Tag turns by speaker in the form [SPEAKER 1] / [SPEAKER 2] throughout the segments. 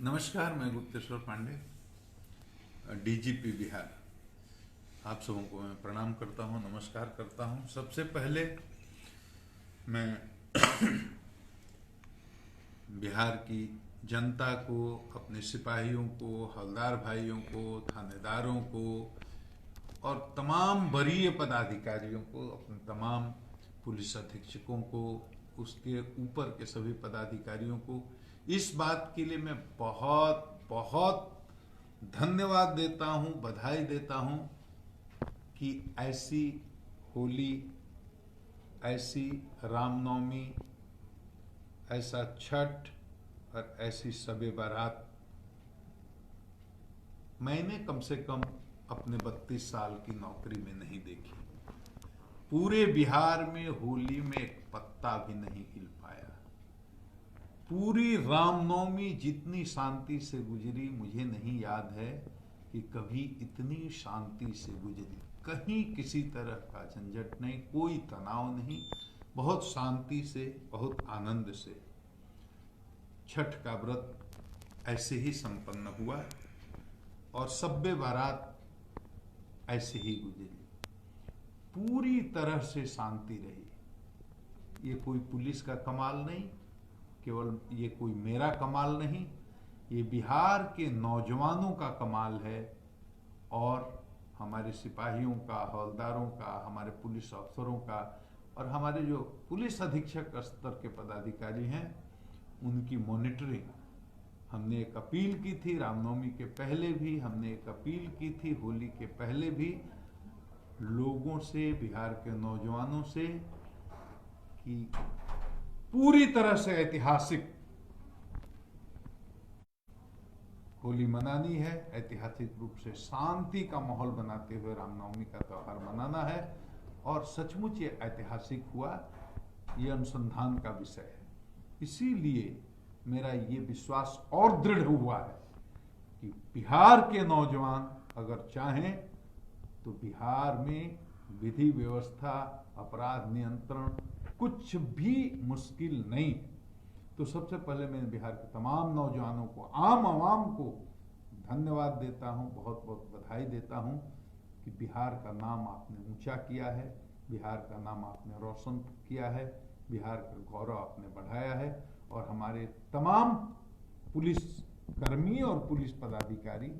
[SPEAKER 1] नमस्कार, मैं गुप्तेश्वर पांडे, डीजीपी बिहार। आप सबों को मैं प्रणाम करता हूं, नमस्कार करता हूं। सबसे पहले मैं बिहार की जनता को, अपने सिपाहियों को, हवलदार भाइयों को, थानेदारों को और तमाम वरीय पदाधिकारियों को, अपने तमाम पुलिस अधीक्षकों को, उसके ऊपर के सभी पदाधिकारियों को इस बात के लिए मैं बहुत बहुत धन्यवाद देता हूं, बधाई देता हूं कि ऐसी होली, ऐसी रामनवमी, ऐसा छठ और ऐसी शबे बारात मैंने कम से कम अपने 32 साल की नौकरी में नहीं देखी। पूरे बिहार में होली में एक पत्ता भी नहीं हिल पाया। पूरी रामनवमी जितनी शांति से गुजरी, मुझे नहीं याद है कि कभी इतनी शांति से गुजरी। कहीं किसी तरह का झंझट नहीं, कोई तनाव नहीं, बहुत शांति से, बहुत आनंद से छठ का व्रत ऐसे ही संपन्न हुआ और शब्बे बारात ऐसे ही गुजरी। पूरी तरह से शांति रही। ये कोई पुलिस का कमाल नहीं, केवल ये कोई मेरा कमाल नहीं, ये बिहार के नौजवानों का कमाल है और हमारे सिपाहियों का, हवलदारों का, हमारे पुलिस अफसरों का और हमारे जो पुलिस अधीक्षक स्तर के पदाधिकारी हैं उनकी मॉनिटरिंग। हमने एक अपील की थी रामनवमी के पहले भी, हमने एक अपील की थी होली के पहले भी लोगों से, बिहार के नौजवानों से कि पूरी तरह से ऐतिहासिक होली मनानी है, ऐतिहासिक रूप से शांति का माहौल बनाते हुए रामनवमी का त्योहार मनाना है। और सचमुच ये ऐतिहासिक हुआ, ये अनुसंधान का विषय है। इसीलिए मेरा ये विश्वास और दृढ़ हुआ है कि बिहार के नौजवान अगर चाहें तो बिहार में विधि व्यवस्था, अपराध नियंत्रण कुछ भी मुश्किल नहीं। तो सबसे पहले मैं बिहार के तमाम नौजवानों को, आम आवाम को धन्यवाद देता हूं, बहुत बहुत बधाई देता हूं कि बिहार का नाम आपने ऊंचा किया है, बिहार का नाम आपने रोशन किया है, बिहार का गौरव आपने बढ़ाया है। और हमारे तमाम पुलिस कर्मी और पुलिस पदाधिकारी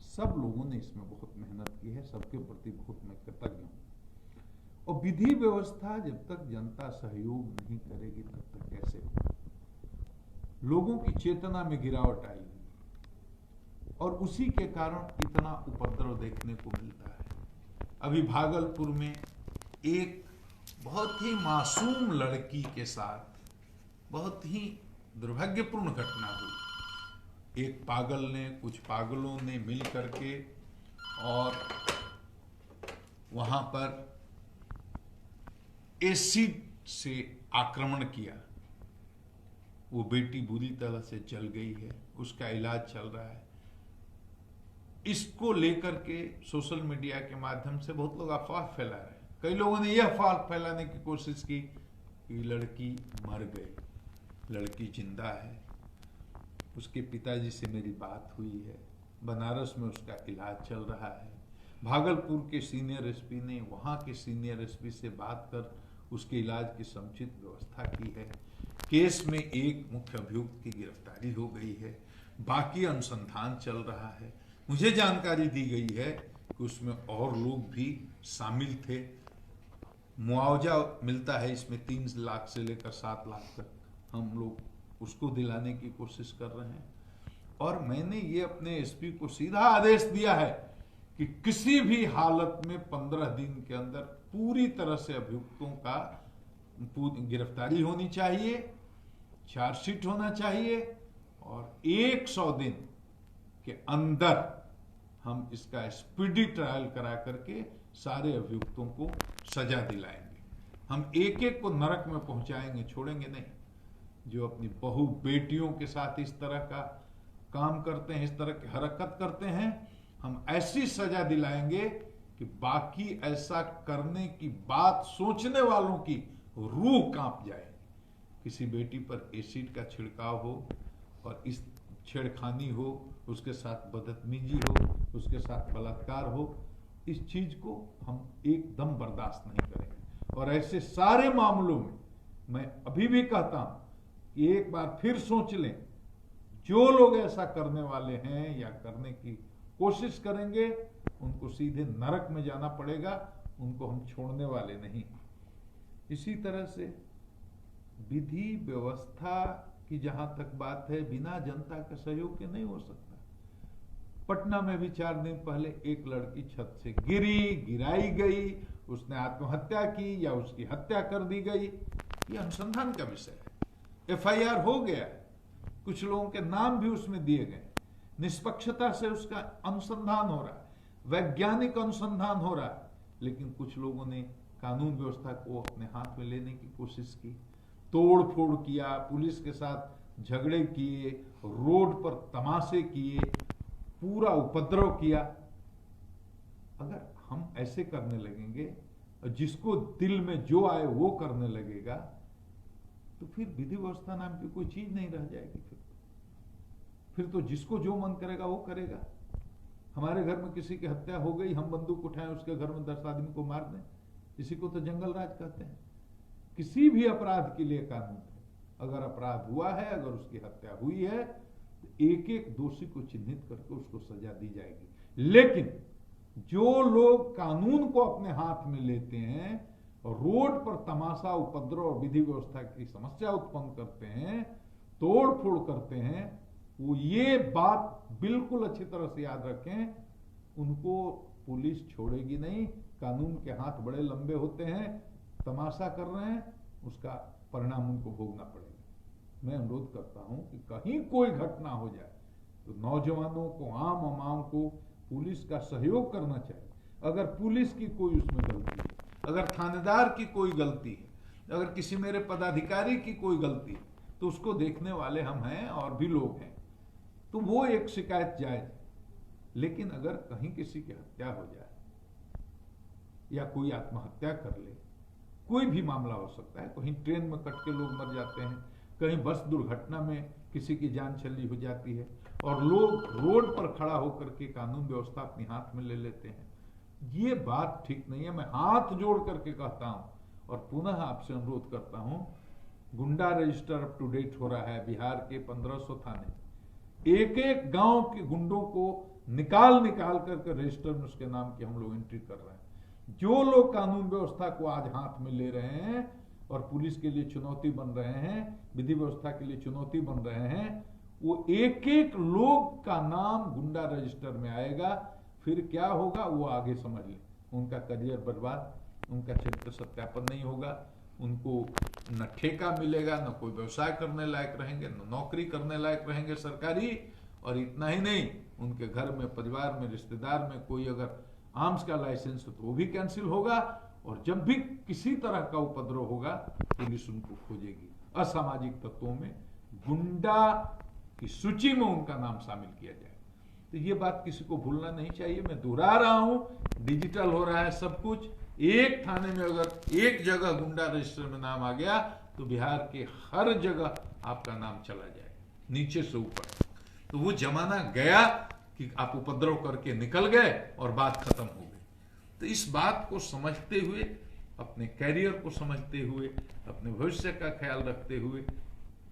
[SPEAKER 1] सब लोगों ने इसमें बहुत मेहनत की है, सबके प्रति बहुत मैं कृतज्ञ हूं। और विधि व्यवस्था जब तक जनता सहयोग नहीं करेगी तब तक कैसे होगा। लोगों की चेतना में गिरावट आएगी और उसी के कारण इतना उपद्रव देखने को मिलता है। अभी भागलपुर में एक बहुत ही मासूम लड़की के साथ बहुत ही दुर्भाग्यपूर्ण घटना हुई। एक पागल ने, कुछ पागलों ने मिल करके और वहां पर एसिड से आक्रमण किया। वो बेटी बुरी तरह से जल गई है, उसका इलाज चल रहा है। इसको लेकर के सोशल मीडिया के माध्यम से बहुत लोग अफवाह फैला रहे हैं। कई लोगों ने यह अफवाह फैलाने की कोशिश की कि लड़की मर गई, लड़की जिंदा है। उसके पिताजी से मेरी बात हुई है, बनारस में उसका इलाज चल रहा है। भागलपुर के सीनियर एसपी ने वहाँ के सीनियर एसपी से बात कर उसके इलाज की समुचित व्यवस्था की है। केस में एक मुख्य अभियुक्त की गिरफ्तारी हो गई है, बाकी अनुसंधान चल रहा है। मुझे जानकारी दी गई है कि उसमें और लोग भी शामिल थे। मुआवजा मिलता है इसमें 3 लाख से लेकर 7 लाख तक, हम लोग उसको दिलाने की कोशिश कर रहे हैं। और मैंने ये अपने एसपी को सीधा आदेश दिया है कि किसी भी हालत में 15 दिन के अंदर पूरी तरह से अभियुक्तों का गिरफ्तारी होनी चाहिए, चार्जशीट होना चाहिए और 100 दिन के अंदर हम इसका स्पीडी ट्रायल करा करके सारे अभियुक्तों को सजा दिलाएंगे। हम एक एक को नरक में पहुंचाएंगे, छोड़ेंगे नहीं। जो अपनी बहू बेटियों के साथ इस तरह का काम करते हैं, इस तरह की हरकत करते हैं, हम ऐसी सजा दिलाएंगे कि बाकी ऐसा करने की बात सोचने वालों की रूह कांप जाए। किसी बेटी पर एसिड का छिड़काव हो और इस छेड़खानी हो, उसके साथ बदतमीजी हो, उसके साथ बलात्कार हो, इस चीज को हम एकदम बर्दाश्त नहीं करेंगे। और ऐसे सारे मामलों में मैं अभी भी कहता हूं कि एक बार फिर सोच लें, जो लोग ऐसा करने वाले हैं या करने की कोशिश करेंगे उनको सीधे नरक में जाना पड़ेगा, उनको हम छोड़ने वाले नहीं। इसी तरह से विधि व्यवस्था की जहां तक बात है, बिना जनता के सहयोग के नहीं हो सकता। पटना में भी 4 दिन पहले एक लड़की छत से गिराई गई, उसने आत्महत्या की या उसकी हत्या कर दी गई, ये अनुसंधान का विषय है। FIR हो गया, कुछ लोगों के नाम भी उसमें दिए गए, निष्पक्षता से उसका अनुसंधान हो रहा है, वैज्ञानिक अनुसंधान हो रहा है। लेकिन कुछ लोगों ने कानून व्यवस्था को अपने हाथ में लेने की कोशिश की, तोड़ फोड़ किया, पुलिस के साथ झगड़े किए, रोड पर तमाशे किए, पूरा उपद्रव किया। अगर हम ऐसे करने लगेंगे और जिसको दिल में जो आए वो करने लगेगा, तो फिर विधि व्यवस्था नाम की कोई चीज नहीं रह जाएगी। फिर तो जिसको जो मन करेगा वो करेगा। हमारे घर में किसी की हत्या हो गई, हम बंदूक उठाएं, उसके घर में 10 आदमी को मार दें, इसी को तो जंगल राज कहते हैं। किसी भी अपराध के लिए कानून है। अगर अपराध हुआ है, अगर उसकी हत्या हुई है, तो एक एक दोषी को चिन्हित करके उसको सजा दी जाएगी। लेकिन जो लोग कानून को अपने हाथ में लेते हैं और रोड पर तमाशा, उपद्रव और विधि व्यवस्था की समस्या उत्पन्न करते हैं, तोड़ फोड़ करते हैं, वो ये बात बिल्कुल अच्छी तरह से याद रखें, उनको पुलिस छोड़ेगी नहीं। कानून के हाथ बड़े लंबे होते हैं, तमाशा कर रहे हैं, उसका परिणाम उनको भोगना पड़ेगा। मैं अनुरोध करता हूं कि कहीं कोई घटना हो जाए तो नौजवानों को, आम आवाम को पुलिस का सहयोग करना चाहिए। अगर पुलिस की कोई उसमें गलती है, अगर थानेदार की कोई गलती है, अगर किसी मेरे पदाधिकारी की कोई गलती है, तो उसको देखने वाले हम हैं और भी लोग हैं, तो वो एक शिकायत जायज है। लेकिन अगर कहीं किसी की हत्या हो जाए या कोई आत्महत्या कर ले, कोई भी मामला हो सकता है, कहीं ट्रेन में कट के लोग मर जाते हैं, कहीं बस दुर्घटना में किसी की जान चली हो जाती है और लोग रोड पर खड़ा होकर के कानून व्यवस्था अपने हाथ में ले लेते हैं, ये बात ठीक नहीं है। मैं हाथ जोड़ करके कहता हूं और पुनः आपसे अनुरोध करता हूं, गुंडा रजिस्टर अप टू डेट हो रहा है बिहार के 1500 थाने, एक एक गांव के गुंडों को निकाल करके रजिस्टर में उसके नाम की हम लोग एंट्री कर रहे हैं। जो लोग कानून व्यवस्था को आज हाथ में ले रहे हैं और पुलिस के लिए चुनौती बन रहे हैं, विधि व्यवस्था के लिए चुनौती बन रहे हैं, वो एक एक लोग का नाम गुंडा रजिस्टर में आएगा। फिर क्या होगा वो आगे समझ लें। उनका करियर बर्बाद, उनका चरित्र सत्यापन नहीं होगा, उनको न ठेका मिलेगा, न कोई व्यवसाय करने लायक रहेंगे, न नौकरी करने लायक रहेंगे सरकारी। और इतना ही नहीं, उनके घर में, परिवार में, रिश्तेदार में कोई अगर आर्म्स का लाइसेंस हो तो वो भी कैंसिल होगा। और जब भी किसी तरह का उपद्रव होगा, पुलिस उनको खोजेगी। असामाजिक तत्वों में गुंडा की सूची में उनका नाम शामिल किया जाए। तो ये बात किसी को भूलना नहीं चाहिए। मैं दोहरा रहा हूं, डिजिटल हो रहा है सब कुछ। एक थाने में अगर एक जगह गुंडा रजिस्टर में नाम आ गया तो बिहार के हर जगह आपका नाम चला जाएगा, नीचे से ऊपर। तो वो जमाना गया कि आप उपद्रव करके निकल गए और बात खत्म हो गई। तो इस बात को समझते हुए, अपने कैरियर को समझते हुए, अपने भविष्य का ख्याल रखते हुए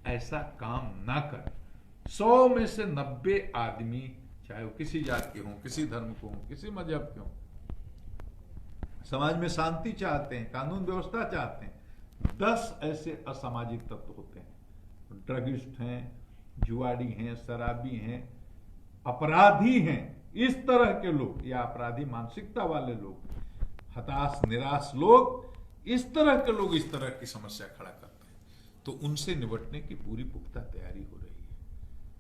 [SPEAKER 1] ऐसा काम ना करें। 100 में से 90 आदमी, चाहे वो किसी जात के हों, किसी धर्म को हों, किसी मजहब के हों, समाज में शांति चाहते हैं, कानून व्यवस्था चाहते हैं। 10 ऐसे असामाजिक तत्व होते हैं, ड्रगिस्ट हैं, जुआड़ी हैं, शराबी हैं, अपराधी हैं। इस तरह के लोग या अपराधी मानसिकता वाले लोग, हताश निराश लोग, इस तरह के लोग इस तरह की समस्या खड़ा करते हैं। तो उनसे निपटने की पूरी पुख्ता तैयारी हो रही है।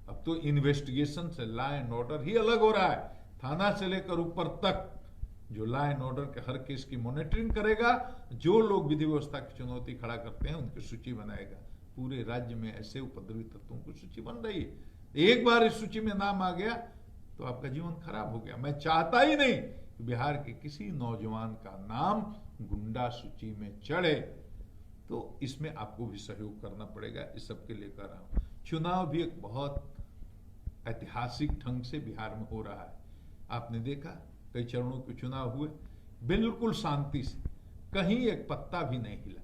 [SPEAKER 1] अब तो इन्वेस्टिगेशन से लॉ एंड ऑर्डर ही अलग हो रहा है। थाना से लेकर ऊपर तक जो लॉ एंड ऑर्डर के हर केस की मॉनिटरिंग करेगा, जो लोग विधि व्यवस्था की चुनौती खड़ा करते हैं उनकी सूची बनाएगा। पूरे राज्य में ऐसे उपद्रवी तत्वों की सूची बन रही है। एक बार इस सूची में नाम आ गया तो आपका जीवन खराब हो गया। मैं चाहता ही नहीं कि बिहार के किसी नौजवान का नाम गुंडा सूची में चढ़े। तो इसमें आपको भी सहयोग करना पड़ेगा। इस सब के लिए कर रहा हूं। चुनाव भी एक बहुत ऐतिहासिक ढंग से बिहार में हो रहा है। आपने देखा कई चरणों के चुनाव हुए, बिल्कुल शांति से, कहीं एक पत्ता भी नहीं हिला।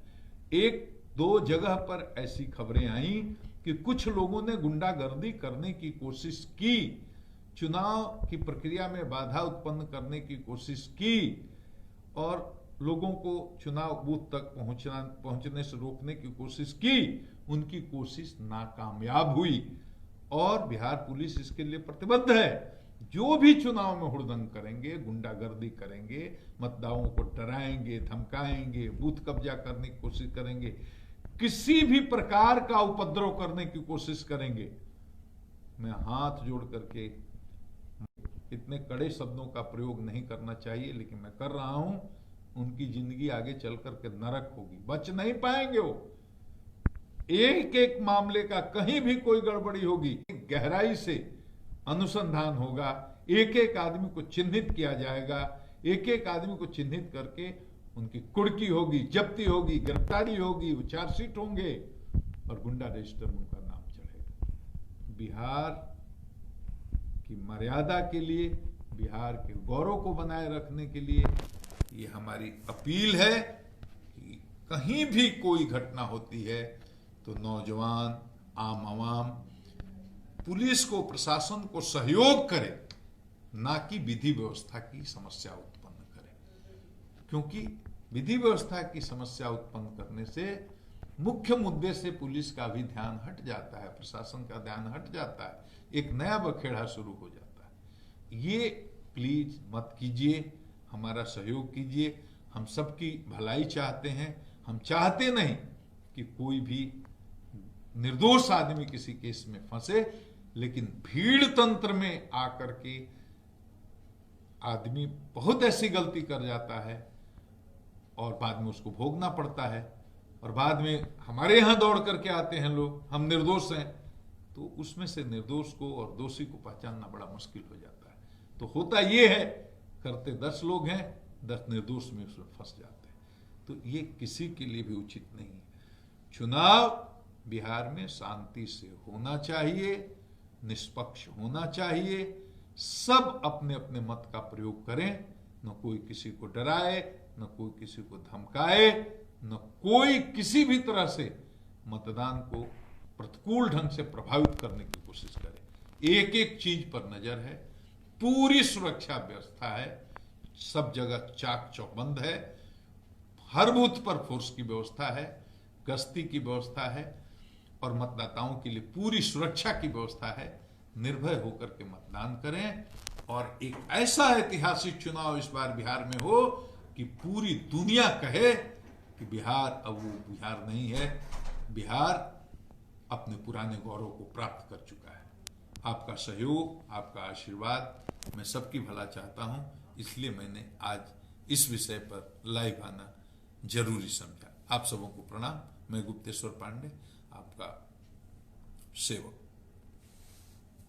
[SPEAKER 1] एक दो जगह पर ऐसी खबरें आई कि कुछ लोगों ने गुंडागर्दी करने की कोशिश की, चुनाव की प्रक्रिया में बाधा उत्पन्न करने की कोशिश की और लोगों को चुनाव बूथ तक पहुंचने से रोकने की कोशिश की। उनकी कोशिश नाकामयाब हुई और बिहार पुलिस इसके लिए प्रतिबद्ध है। जो भी चुनाव में हुड़दंग करेंगे, गुंडागर्दी करेंगे, मतदाताओं को डराएंगे, धमकाएंगे, बूथ कब्जा करने की कोशिश करेंगे, किसी भी प्रकार का उपद्रव करने की कोशिश करेंगे, मैं हाथ जोड़ करके, इतने कड़े शब्दों का प्रयोग नहीं करना चाहिए लेकिन मैं कर रहा हूं, उनकी जिंदगी आगे चल करके नरक होगी, बच नहीं पाएंगे वो। एक एक मामले का कहीं भी कोई गड़बड़ी होगी, गहराई से अनुसंधान होगा, एक एक आदमी को चिन्हित किया जाएगा, एक एक आदमी को चिन्हित करके उनकी कुड़की होगी, जब्ती होगी, गिरफ्तारी होगी, वो चार्जशीट होंगे और गुंडा रजिस्टर में उनका नाम चढ़ेगा। बिहार की मर्यादा के लिए, बिहार के गौरव को बनाए रखने के लिए ये हमारी अपील है कि कहीं भी कोई घटना होती है तो नौजवान, आम आवाम पुलिस को, प्रशासन को सहयोग करे, ना कि विधि व्यवस्था की समस्या उत्पन्न करे। क्योंकि विधि व्यवस्था की समस्या उत्पन्न करने से मुख्य मुद्दे से पुलिस का भी ध्यान हट जाता है, प्रशासन का ध्यान हट जाता है, एक नया बखेड़ा शुरू हो जाता है। ये प्लीज मत कीजिए, हमारा सहयोग कीजिए। हम सबकी भलाई चाहते हैं, हम चाहते नहीं कि कोई भी निर्दोष आदमी किसी केस में फंसे, लेकिन भीड़ तंत्र में आकर के आदमी बहुत ऐसी गलती कर जाता है और बाद में उसको भोगना पड़ता है और बाद में हमारे यहां दौड़ करके आते हैं लोग, हम निर्दोष हैं, तो उसमें से निर्दोष को और दोषी को पहचानना बड़ा मुश्किल हो जाता है। तो होता यह है, करते 10 लोग हैं, 10 निर्दोष में उसमें फंस जाते हैं, तो ये किसी के लिए भी उचित नहीं है। चुनाव बिहार में शांति से होना चाहिए, निष्पक्ष होना चाहिए, सब अपने अपने मत का प्रयोग करें, न कोई किसी को डराए, न कोई किसी को धमकाए, न कोई किसी भी तरह से मतदान को प्रतिकूल ढंग से प्रभावित करने की कोशिश करे। एक एक चीज पर नजर है, पूरी सुरक्षा व्यवस्था है, सब जगह चाक चौबंद है, हर बूथ पर फोर्स की व्यवस्था है, गश्ती की व्यवस्था है और मतदाताओं के लिए पूरी सुरक्षा की व्यवस्था है। निर्भय होकर के मतदान करें और एक ऐसा ऐतिहासिक चुनाव इस बार बिहार में हो कि पूरी दुनिया कहे कि बिहार अब वो बिहार नहीं है, बिहार अपने पुराने गौरव को प्राप्त कर चुका है। आपका सहयोग, आपका आशीर्वाद मैं सबकी भला चाहता हूं, इसलिए मैंने आज इस विषय पर लाइव आना जरूरी समझा। आप सबों को प्रणाम। मैं गुप्तेश्वर पांडे, आपका सेवक।